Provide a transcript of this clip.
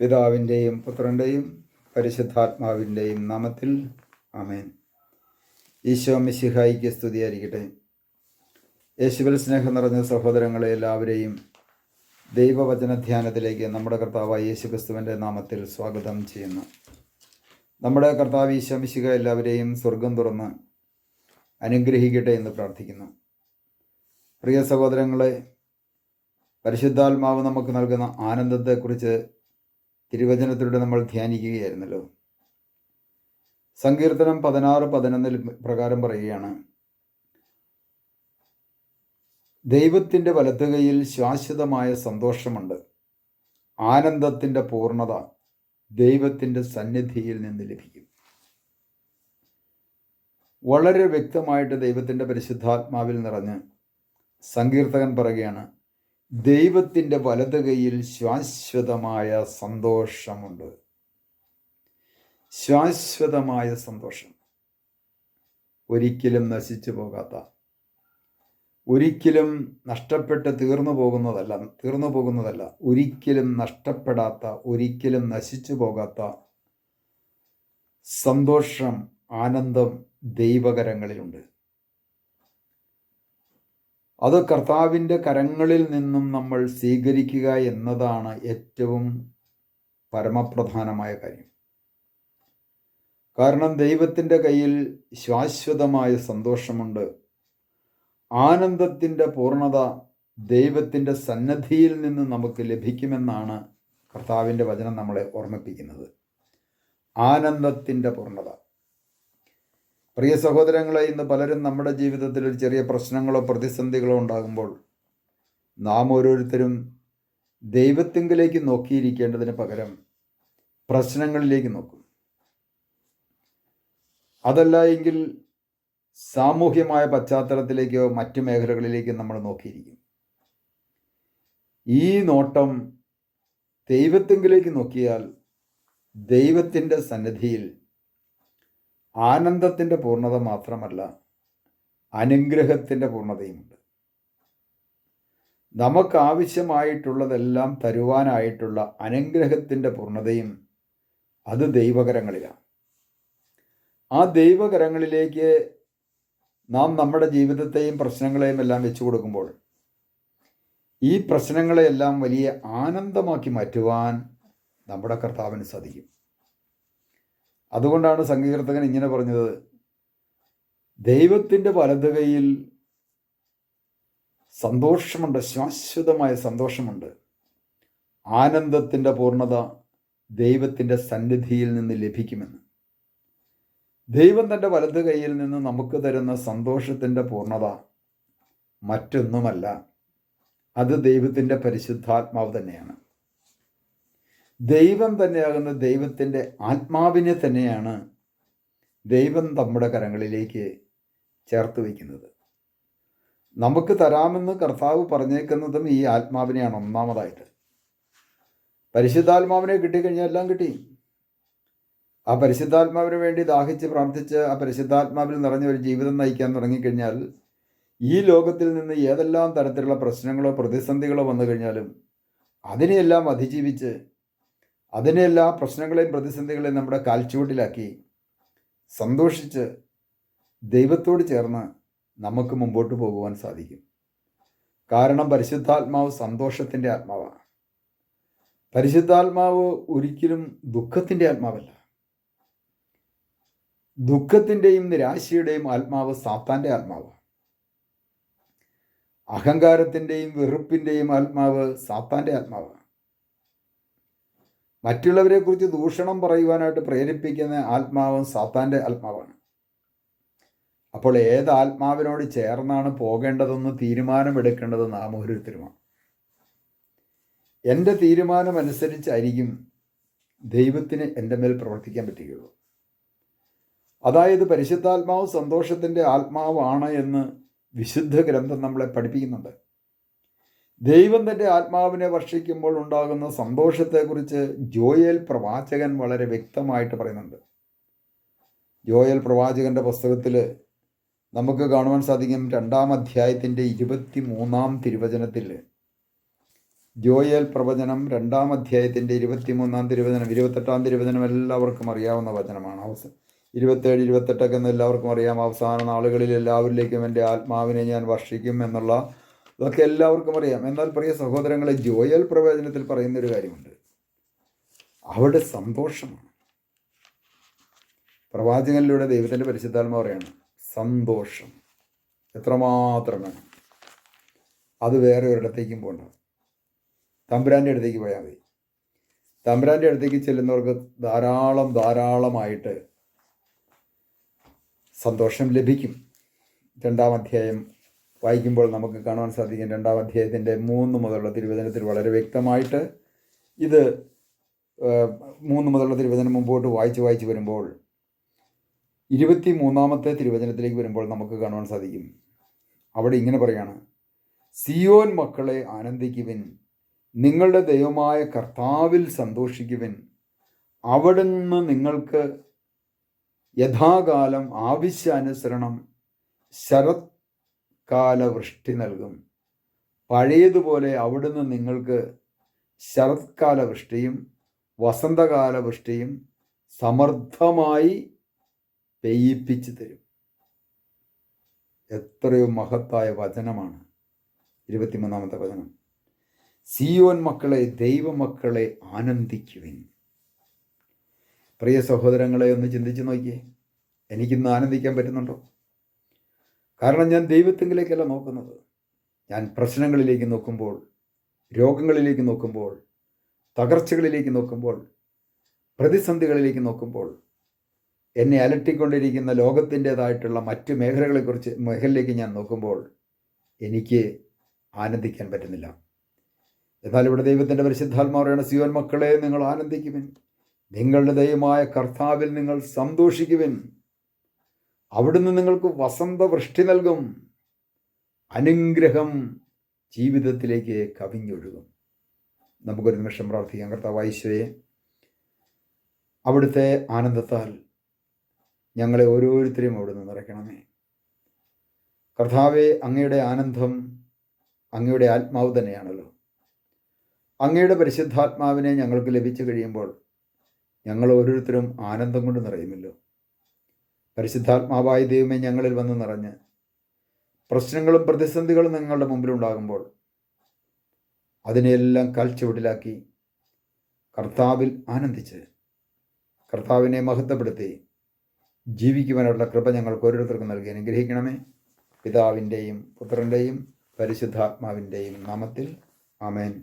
പിതാവിൻ്റെയും പുത്രൻ്റെയും പരിശുദ്ധാത്മാവിൻ്റെയും നാമത്തിൽ ആമേൻ. ഈശോ മിശിഹായിക്ക് സ്തുതിയായിരിക്കട്ടെ. യേശുവിൽ സ്നേഹം നിറഞ്ഞ സഹോദരങ്ങളെ എല്ലാവരെയും ദൈവവചന ധ്യാനത്തിലേക്ക് നമ്മുടെ കർത്താവായ യേശു ക്രിസ്തുവിൻ്റെ നാമത്തിൽ സ്വാഗതം ചെയ്യുന്നു. നമ്മുടെ കർത്താവ് ഈശോ മിശിഹ എല്ലാവരെയും സ്വർഗം തുറന്ന് അനുഗ്രഹിക്കട്ടെ എന്ന് പ്രാർത്ഥിക്കുന്നു. പ്രിയ സഹോദരങ്ങളെ, പരിശുദ്ധാത്മാവ് നമുക്ക് നൽകുന്ന ആനന്ദത്തെക്കുറിച്ച് തിരുവചനത്തിലൂടെ നമ്മൾ ധ്യാനിക്കുകയായിരുന്നല്ലോ. സങ്കീർത്തനം 16:11 പ്രകാരം പറയുകയാണ്, ദൈവത്തിൻ്റെ വലത്തുകൈയിൽ ശാശ്വതമായ സന്തോഷമുണ്ട്, ആനന്ദത്തിൻ്റെ പൂർണ്ണത ദൈവത്തിൻ്റെ സന്നിധിയിൽ നിന്ന് ലഭിക്കും. വളരെ വ്യക്തമായിട്ട് ദൈവത്തിൻ്റെ പരിശുദ്ധാത്മാവിൽ നിറഞ്ഞ് സങ്കീർത്തകൻ പറയുകയാണ്, ദൈവത്തിൻ്റെ വലത് കൈയിൽ ശാശ്വതമായ സന്തോഷമുണ്ട്. ശാശ്വതമായ സന്തോഷം, ഒരിക്കലും നശിച്ചു പോകാത്ത, ഒരിക്കലും നഷ്ടപ്പെട്ട് തീർന്നു പോകുന്നതല്ല, ഒരിക്കലും നഷ്ടപ്പെടാത്ത, ഒരിക്കലും നശിച്ചു പോകാത്ത സന്തോഷം, ആനന്ദം ദൈവകരങ്ങളിലുണ്ട്. അത് കർത്താവിൻ്റെ കരങ്ങളിൽ നിന്നും നമ്മൾ സ്വീകരിക്കുക എന്നതാണ് ഏറ്റവും പരമപ്രധാനമായ കാര്യം. കാരണം ദൈവത്തിൻ്റെ കയ്യിൽ ശാശ്വതമായ സന്തോഷമുണ്ട്, ആനന്ദത്തിൻ്റെ പൂർണ്ണത ദൈവത്തിൻ്റെ സന്നിധിയിൽ നിന്ന് നമുക്ക് ലഭിക്കുമെന്നാണ് കർത്താവിൻ്റെ വചനം നമ്മളെ ഓർമ്മിപ്പിക്കുന്നത്. ആനന്ദത്തിൻ്റെ പൂർണ്ണത. പ്രിയ സഹോദരങ്ങളെ, ഇന്ന് പലരും നമ്മുടെ ജീവിതത്തിൽ ഒരു ചെറിയ പ്രശ്നങ്ങളോ പ്രതിസന്ധികളോ ഉണ്ടാകുമ്പോൾ നാം ഓരോരുത്തരും ദൈവത്തിങ്കിലേക്ക് നോക്കിയിരിക്കേണ്ടതിന് പകരം പ്രശ്നങ്ങളിലേക്ക് നോക്കും. അതല്ല എങ്കിൽ സാമൂഹ്യമായ പശ്ചാത്തലത്തിലേക്കോ മറ്റു മേഖലകളിലേക്കോ നമ്മൾ നോക്കിയിരിക്കും. ഈ നോട്ടം ദൈവത്തിങ്കിലേക്ക് നോക്കിയാൽ ദൈവത്തിൻ്റെ സന്നിധിയിൽ ആനന്ദത്തിൻ്റെ പൂർണ്ണത മാത്രമല്ല, അനുഗ്രഹത്തിൻ്റെ പൂർണ്ണതയുമുണ്ട്. നമുക്കാവശ്യമായിട്ടുള്ളതെല്ലാം തരുവാനായിട്ടുള്ള അനുഗ്രഹത്തിൻ്റെ പൂർണ്ണതയും അത് ദൈവകരങ്ങളിലാണ്. ആ ദൈവകരങ്ങളിലേക്ക് നാം നമ്മുടെ ജീവിതത്തെയും പ്രശ്നങ്ങളെയും എല്ലാം വെച്ചു കൊടുക്കുമ്പോൾ ഈ പ്രശ്നങ്ങളെയെല്ലാം വലിയ ആനന്ദമാക്കി മാറ്റുവാൻ നമ്മുടെ കർത്താവിന് സാധിക്കും. അതുകൊണ്ടാണ് സങ്കീർത്തകൻ ഇങ്ങനെ പറഞ്ഞത്, ദൈവത്തിൻ്റെ വലത് കൈയിൽ സന്തോഷമുണ്ട്, ശാശ്വതമായ സന്തോഷമുണ്ട്, ആനന്ദത്തിൻ്റെ പൂർണ്ണത ദൈവത്തിൻ്റെ സന്നിധിയിൽ നിന്ന് ലഭിക്കുമെന്ന്. ദൈവം തൻ്റെ വലത് കൈയിൽ നിന്ന് നമുക്ക് തരുന്ന സന്തോഷത്തിൻ്റെ പൂർണ്ണത മറ്റൊന്നുമല്ല, അത് ദൈവത്തിൻ്റെ പരിശുദ്ധാത്മാവ് തന്നെയാണ്. ദൈവം തന്നെയാകുന്ന ദൈവത്തിൻ്റെ ആത്മാവിനെ തന്നെയാണ് ദൈവം നമ്മുടെ കരങ്ങളിലേക്ക് ചേർത്ത് വയ്ക്കുന്നത്. നമുക്ക് തരാമെന്ന് കർത്താവ് പറഞ്ഞേക്കുന്നതും ഈ ആത്മാവിനെയാണ്. ഒന്നാമതായിട്ട് പരിശുദ്ധാത്മാവിനെ കിട്ടിക്കഴിഞ്ഞാൽ എല്ലാം കിട്ടി. ആ പരിശുദ്ധാത്മാവിന് വേണ്ടി ദാഹിച്ച് പ്രാർത്ഥിച്ച് ആ പരിശുദ്ധാത്മാവിൽ നിറഞ്ഞ ഒരു ജീവിതം നയിക്കാൻ തുടങ്ങിക്കഴിഞ്ഞാൽ ഈ ലോകത്തിൽ നിന്ന് ഏതെല്ലാം തരത്തിലുള്ള പ്രശ്നങ്ങളോ പ്രതിസന്ധികളോ വന്നു കഴിഞ്ഞാലും അതിനെയെല്ലാം അതിജീവിച്ച് അതിനെല്ലാ പ്രശ്നങ്ങളെയും പ്രതിസന്ധികളെയും നമ്മുടെ കാൽച്ചുവട്ടിലാക്കി സന്തോഷിച്ച് ദൈവത്തോട് ചേർന്ന് നമുക്ക് മുമ്പോട്ട് പോകുവാൻ സാധിക്കും. കാരണം പരിശുദ്ധാത്മാവ് സന്തോഷത്തിൻ്റെ ആത്മാവാണ്. പരിശുദ്ധാത്മാവ് ഒരിക്കലും ദുഃഖത്തിൻ്റെ ആത്മാവല്ല. ദുഃഖത്തിൻ്റെയും നിരാശയുടെയും ആത്മാവ് സാത്താൻ്റെ ആത്മാവ്. അഹങ്കാരത്തിൻ്റെയും വെറുപ്പിൻ്റെയും ആത്മാവ് സാത്താൻ്റെ ആത്മാവ്. മറ്റുള്ളവരെ കുറിച്ച് ദൂഷണം പറയുവാനായിട്ട് പ്രേരിപ്പിക്കുന്ന ആത്മാവും സാത്താൻ്റെ ആത്മാവാണ്. അപ്പോൾ ഏത് ആത്മാവിനോട് ചേർന്നാണ് പോകേണ്ടതെന്ന് തീരുമാനമെടുക്കേണ്ടത് നാം ഓരോരുത്തരുമാണ്. എൻ്റെ തീരുമാനമനുസരിച്ചായിരിക്കും ദൈവത്തിന് എൻ്റെ മേൽ പ്രവർത്തിക്കാൻ പറ്റുകയുള്ളൂ. അതായത് പരിശുദ്ധാത്മാവ് സന്തോഷത്തിൻ്റെ ആത്മാവാണ് എന്ന് വിശുദ്ധ ഗ്രന്ഥം നമ്മളെ പഠിപ്പിക്കുന്നുണ്ട്. ദൈവം തൻ്റെ ആത്മാവിനെ വർഷിക്കുമ്പോൾ ഉണ്ടാകുന്ന സന്തോഷത്തെക്കുറിച്ച് ജോയേൽ പ്രവാചകൻ വളരെ വ്യക്തമായിട്ട് പറയുന്നുണ്ട്. ജോയേൽ പ്രവാചകൻ്റെ പുസ്തകത്തിൽ നമുക്ക് കാണുവാൻ സാധിക്കും 2-ാം അധ്യായത്തിൻ്റെ 23-ാം തിരുവചനത്തിൽ ജോയേൽ പ്രവചനം 2-ാം അധ്യായത്തിൻ്റെ 23-ാം തിരുവചനം, 28-ാം തിരുവചനം എല്ലാവർക്കും അറിയാവുന്ന വചനമാണ്. 27, 28 എന്ന് എല്ലാവർക്കും അറിയാം. അവസാന നാളുകളിൽ എല്ലാവരിലേക്കും എൻ്റെ ആത്മാവിനെ ഞാൻ വർഷിക്കും എന്നുള്ള ഇതൊക്കെ എല്ലാവർക്കും അറിയാം. എന്നാൽ പ്രിയ സഹോദരങ്ങളെ, ജോയേൽ പ്രവചനത്തിൽ പറയുന്നൊരു കാര്യമുണ്ട്. അവിടെ സന്തോഷമാണ്. പ്രവാചകനിലൂടെ ദൈവത്തിൻ്റെ പരിശുദ്ധാത്മാവ് പറയാണ് സന്തോഷം. എത്രമാത്രം വേണം. അത് വേറെ ഒരിടത്തേക്കും പോകണ്ട, തമ്പുരാൻ്റെ അടുത്തേക്ക് പോയാൽ മതി. തമ്പുരാൻ്റെ അടുത്തേക്ക് ചെല്ലുന്നവർക്ക് ധാരാളമായിട്ട് സന്തോഷം ലഭിക്കും. 2-ാം അധ്യായം വായിക്കുമ്പോൾ നമുക്ക് കാണുവാൻ സാധിക്കും. 2-ാം അധ്യായത്തിൻ്റെ 3 മുതലുള്ള തിരുവചനത്തിൽ വളരെ വ്യക്തമായിട്ട് ഇത് 3 മുതലുള്ള തിരുവചനം മുമ്പോട്ട് വായിച്ച് വരുമ്പോൾ 23-ാമത്തെ തിരുവചനത്തിലേക്ക് വരുമ്പോൾ നമുക്ക് കാണുവാൻ സാധിക്കും. അവിടെ ഇങ്ങനെ പറയാണ്, സിയോൻ മക്കളെ ആനന്ദിക്കുവിൻ, നിങ്ങളുടെ ദൈവമായ കർത്താവിൽ സന്തോഷിക്കുവിൻ. അവിടുന്ന് നിങ്ങൾക്ക് യഥാകാലം ആവശ്യാനുസരണം ശരത്കാല വൃഷ്ടി നൽകും. പഴയതുപോലെ അവിടുന്ന് നിങ്ങൾക്ക് ശരത്കാല വൃഷ്ടിയും വസന്തകാല വൃഷ്ടിയും സമൃദ്ധമായി പെയ്യിപ്പിച്ചു തരും. എത്രയോ മഹത്തായ വചനമാണ് 23-ാമത്തെ വചനം. സിയോൻ മക്കളെ, ദൈവമക്കളെ ആനന്ദിക്കുവിൻ. പ്രിയ സഹോദരങ്ങളെ, ഒന്ന് ചിന്തിച്ചു നോക്കിയേ, എനിക്കിന്ന് ആനന്ദിക്കാൻ പറ്റുന്നുണ്ടോ? കാരണം ഞാൻ ദൈവത്തെങ്കിലേക്കല്ല നോക്കുന്നത്. ഞാൻ പ്രശ്നങ്ങളിലേക്ക് നോക്കുമ്പോൾ, രോഗങ്ങളിലേക്ക് നോക്കുമ്പോൾ, തകർച്ചകളിലേക്ക് നോക്കുമ്പോൾ, പ്രതിസന്ധികളിലേക്ക് നോക്കുമ്പോൾ, എന്നെ അലട്ടിക്കൊണ്ടിരിക്കുന്ന ലോകത്തിൻ്റേതായിട്ടുള്ള മറ്റ് മേഖലയിലേക്ക് ഞാൻ നോക്കുമ്പോൾ എനിക്ക് ആനന്ദിക്കാൻ പറ്റുന്നില്ല. എന്നാൽ ഇവിടെ ദൈവത്തിൻ്റെ പരിശുദ്ധാത്മാവാണ്, സിയോൻ മക്കളെ നിങ്ങൾ ആനന്ദിക്കുവിൻ, നിങ്ങളുടെ ദൈവമായ കർത്താവിൽ നിങ്ങൾ സന്തോഷിക്കുവിൻ. അവിടുന്ന് നിങ്ങൾക്ക് വസന്തവൃഷ്ടി നൽകും. അനുഗ്രഹം ജീവിതത്തിലേക്ക് കവിഞ്ഞൊഴുകും. നമുക്കൊരു നിമിഷം പ്രാർത്ഥിക്കാം. കർത്താവായ യേശുവേ, അവിടുത്തെ ആനന്ദത്താൽ ഞങ്ങളെ ഓരോരുത്തരെയും അവിടുന്ന് നിറയ്ക്കണമേ. കർത്താവേ, അങ്ങയുടെ ആനന്ദം അങ്ങയുടെ ആത്മാവ് തന്നെയാണല്ലോ. അങ്ങയുടെ പരിശുദ്ധാത്മാവിനെ ഞങ്ങൾക്ക് ലഭിച്ചു കഴിയുമ്പോൾ ഞങ്ങൾ ഓരോരുത്തരും ആനന്ദം കൊണ്ട് നിറയുമല്ലോ. പരിശുദ്ധാത്മാവായ ദൈവമേ, ഞങ്ങളിൽ വന്ന് നിറഞ്ഞ് പ്രശ്നങ്ങളും പ്രതിസന്ധികളും നിങ്ങളുടെ മുമ്പിലുണ്ടാകുമ്പോൾ അതിനെല്ലാം കാൽച്ചുവട്ടിലാക്കി കർത്താവിൽ ആനന്ദിച്ച് കർത്താവിനെ മഹത്വപ്പെടുത്തി ജീവിക്കുവാനുള്ള കൃപ ഞങ്ങൾക്ക് ഓരോരുത്തർക്കും നൽകി അനുഗ്രഹിക്കണമേ. പിതാവിൻ്റെയും പുത്രൻ്റെയും പരിശുദ്ധാത്മാവിൻ്റെയും നാമത്തിൽ ആമേൻ.